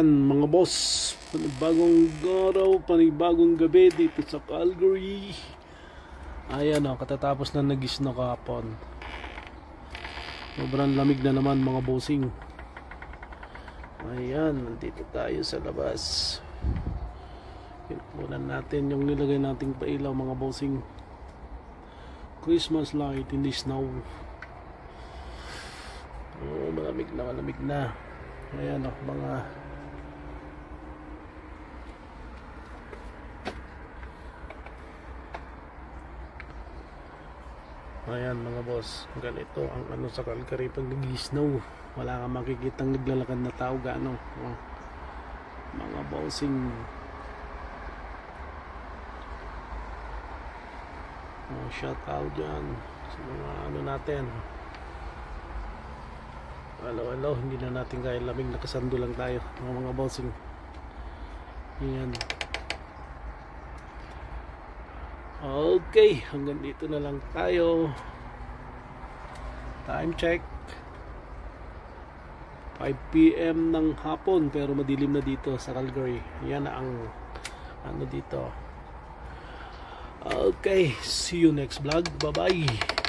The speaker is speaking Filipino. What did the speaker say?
Ayan mga boss, panibagong araw, panibagong gabi dito sa Calgary. Ayan o, katatapos na nag-snow kahapon. Sobrang lamig na naman mga bossing. Ayan, nandito tayo sa labas. Pinupunan natin yung nilagay nating pailaw mga bossing. Christmas light in the snow. Oh, malamig na, malamig na. Ayan o, ayan mga boss, ganito ang ano sa Calgary pag nag-snow. Wala kang makikitang naglalakad na tao gaano. Oh, mga bossing. Oh, shout out dyan sa mga ano natin. Hello, hindi na natin kaya lamig, nakasando lang tayo mga bossing. Ayan. Okay, hanggang dito na lang tayo. Time check 5 PM ng hapon, pero madilim na dito sa Calgary. Yan ang ano dito. Okay, see you next vlog. Bye bye.